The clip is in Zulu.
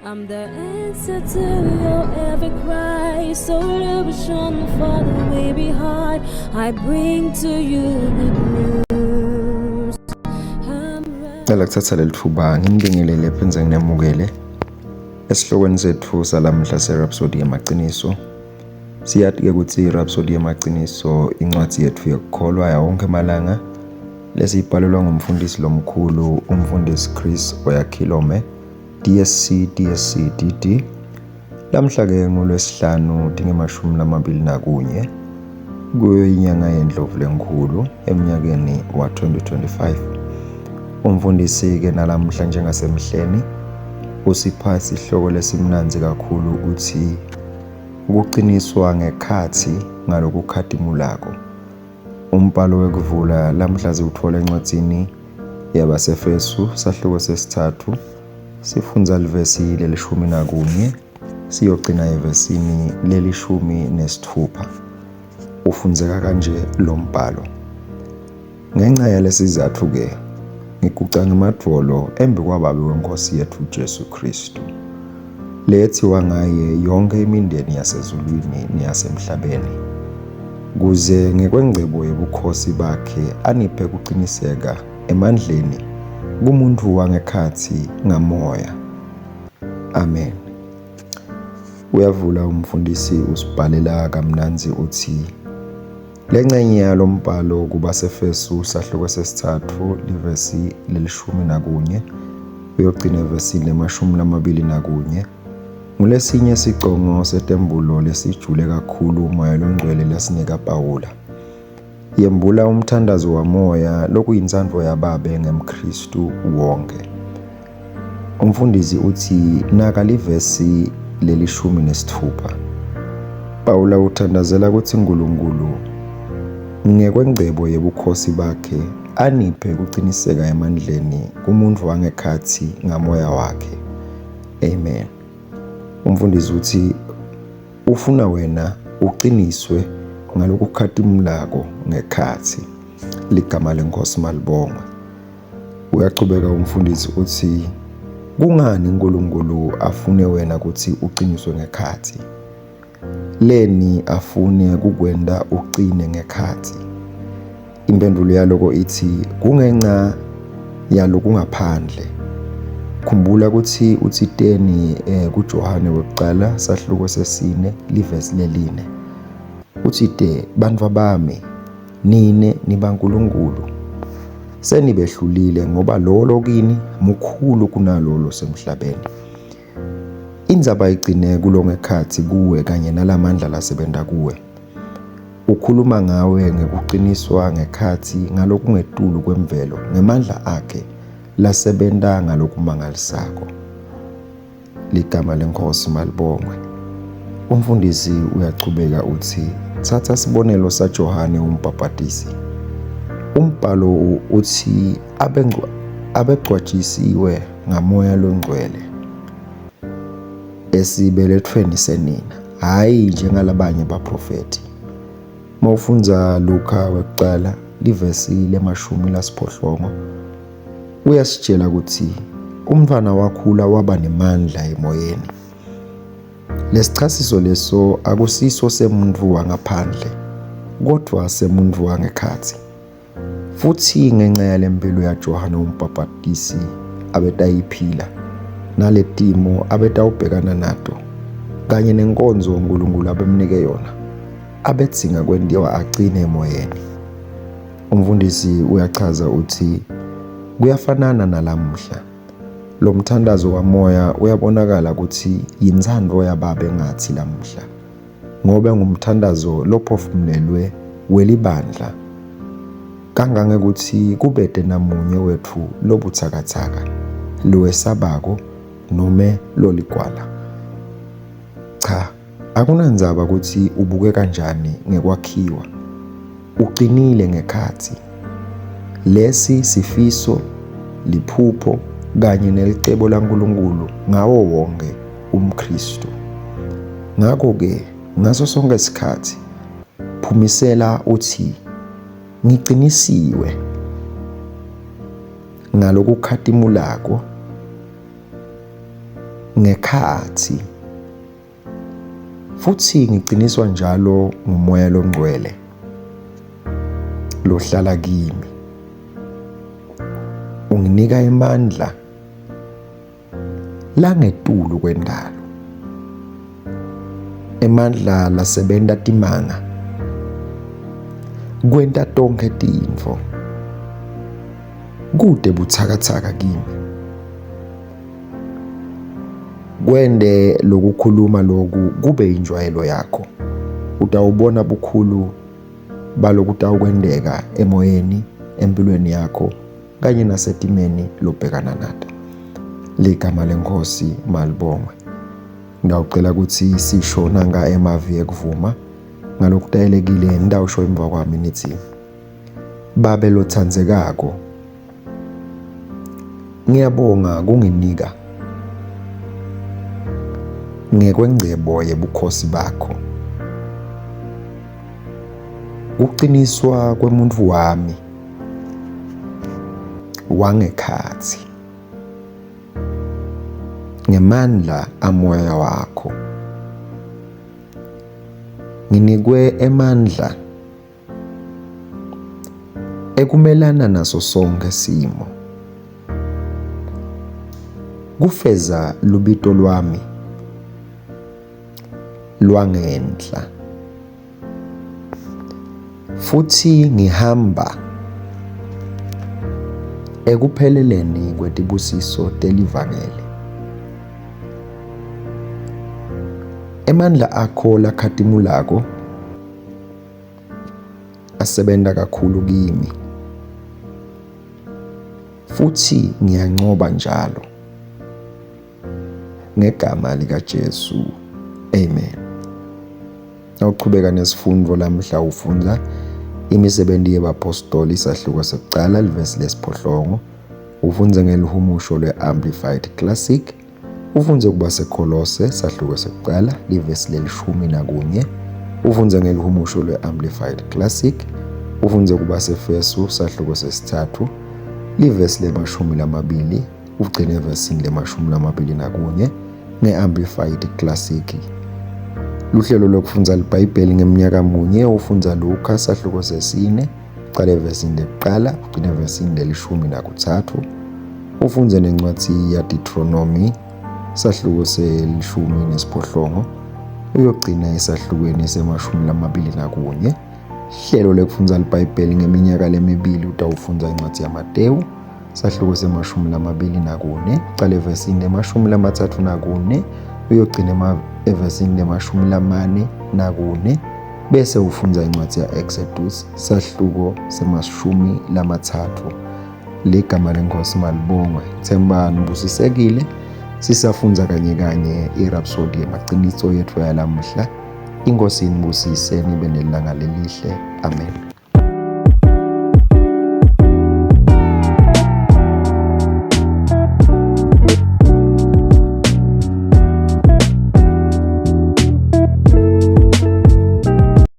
I'm the answer to your every cry. So illusion for the way behind. I bring to you good news. Cela kuthatha leli thuba nginibingelele phenze nginamukele esihlokweni sethu salamhla se-Rhapsody yamaqiniso. Siyathi-ke ukuthi i-Rhapsody yamaqiniso incwadi yethu yokukholwa yawonke amalanga lesibhalelwa ngumfundisi lomkhulu umfundisi Chris Oyakhilome DSC DD. Lamhla-ke ngolwesihlanu dinge-21 kuyo inyanga yeNdlovulenkhulu eminyakeni wa-2025. Umfundisi-ke nalamhla njengasemhleni usipha isihloko lesimnanzi kakhulu uthi ukuqiniswa ngekhathi ngalokukhadimulako. Umbhalo wekuvula lamhla ziwuthola encwadini yabaseFesu sahluko sesithathu sifunza livesi leli-11 siyogcina evesini leli-16. Ufunzeka kanje lo mbhalo: ngenxa yalesizathu-ke ngiguca ngemadvolo embi kwababi wenkosi yethu Jesu Kristu, lethiwa ngaye yonke imindeni yasezulwini neyasemhlabeni, kuze ngekwengcebo yobukhosi bakhe aniphe ukuqiniseka emandleni kumuntu wangekhathi ngamoya. Amen. Uyavula umfundisi usibhalela kamnanzi uthi lengcenye yalo mbhalo kuba seFesu sahluko sesithathu livesi leli-11 uyogcina evesini le-21 ngulesinye isicongo setembulo lesijule kakhulu umoya longcwele lasinika Pawula. Yembula umthandazo wamoya lokuyintsandvo yababe ngemKristu wonke. Umfundisi uthi naka livesi leli-16. Pawula uthandazela ukuthi uNkulunkulu ngekwengcebo yebukhosi bakhe aniphe ukuqiniseka emandleni kumuntu wangekhathi ngamoya wakhe. Amen. Umfundisi uthi ufuna wena uqiniswe ngalokukhadimulako ngekhathi. Ligama lenkosi malibongwe. Uyachubeka umfundisi uthi kungani uNkulunkulu afune wena ukuthi uqiniswe ngekhathi? Leni afune kukwenda uqine ngekhathi? Impendulo yaloko ithi kungenxa yalokungaphandle. Khumbula ukuthi uthiteni kuJohane wokuqala sahluko sesine livesi leli-4 uthite bantwa bami nine nibaNkulunkulu senibehlulile ngoba lo kini mukhulu kunalolo semhlabeni. Indzaba igcine kulongekhathi kuwe kanye nalamandla lasebenta kuwe. Ukhuluma ngawe ngekuqiniswa ngekhathi ngalokungetulu kwemvelo ngemandla akhe lasebenta ngalokumangalisako. Ligama lenkosi malibongwe. Umfundisi uyachubeka uthi thatha isibonelo saJohane umbhaphatisi. Umbhalo uthi abegcwatshisiwe ngamoya longcwele esibelethweni senina, hhayi njengalabanye abaprofeti. Mawufunza Luka wekuqala livesi le-18 uyasitshela ukuthi umntwana wakhula waba nemandla emoyeni. Lesichasiso leso akusiso semuntu wangaphandle kodwa semuntu wangekhathi. Futhi ngenxa yalempilo yaJohane umbhaphatisi abetayiphila naletimo abetawubhekana nato kanye nenkonzo uNkulunkulu abemnike yona abedzinga kwendiwa agcine emoyeni. Umfundisi uyachaza uthi kuyafanana nalamhla lo mthandazo wamoya uyabonakala ukuthi yintsandvo yababe ngathi lamhla ngoba ngumthandazo lophefumulelwe welibandla kangangekuthi kubede namunye wethu lobuthakathaka lowesabako nome loligwala. Cha, akunandzaba ukuthi ubuke kanjani ngekwakhiwa, uqinile ngekhathi. Lesi sifiso, liphupho kanye nelicebo laNkulunkulu ngawo wonke umKristu. Ngakho-ke ngaso sonke isikhathi phumisela uthi ngiqinisiwe ngalokukhadimulako ngekhathi, futhi ngigciniswa njalo ngumoya longcwele lohlala kimi. Unginika amandla langetulu kwendalo, emandla lasebenta timanga kwenta tonke tintfo, kude butsakatsaka kimi. Kwende lokukhuluma loku kube injwayelo yakho. Utawubona bukhulu balokutawukwendeka emoyeni, empilweni yakho kanye nasetimeni lobhekana nato. Ligama leNkosi malibongwe. Ngiyawucela ukuthi sisho nanga emavi ekuvuma ngalokutayelekile ndawusho emva kwami nithi, Babe lothandzekako, ngiyabonga kunginika ngekwengcebo yebukhosi bakho. Kuqiniswa kwemuntu wami wangekhatsi, ngemandla amoya wakho. Nginikwe emandla ekumelana naso sonke simo, kufeza lubito lwami lwangenhla, futhi ngihamba ekupheleleni kwetibusiso telivangeli. Emandla akho lakhatimulako asebenta kakhulu kimi, futhi ngiyancoba njalo ngegama likaJesu, amen. Awuqhubeka nesifundo lamhla ufunda imisebenti yebapostoli isahluko sekucala livesi lesiphohlongo, ufunze ngelihumusho lwe-Amplified Classic, ufunze kuba seKolose sahluko sekucala livesi leli-11, ufunze ngelihumusho lwe-Amplified Classic, ufunze kuba seFesu sahluko sesithathu livesi le-20, ugcine evesini le-21 nge-Amplified Classic. Luhlelo lokufundza libhayibheli ngeminyaka munye, ufunza Luka sahluko sesine ucale evesini lekuqala ugcine evesini leli-13, ufunze nencwadzi yaDeuteronomy sahluko se-18 uyogcina esahlukweni se-21. Hlelo lekufundza libhayibheli ngeminyaka lemibili utawufundza incwadzi yaMateyu sahluko se-24 ucale evesini le-34 uyogcina evesini le-44 bese ufundza incwadzi ya-Exodus sahluko se-30. Ligama leNkosi malibongwe. Themba nibusisekile sisafundza kanye kanye irhapsodi yemaciniso yethu yalamhla. Inkosi inibusise, nibe nelanga lelihle. Amen.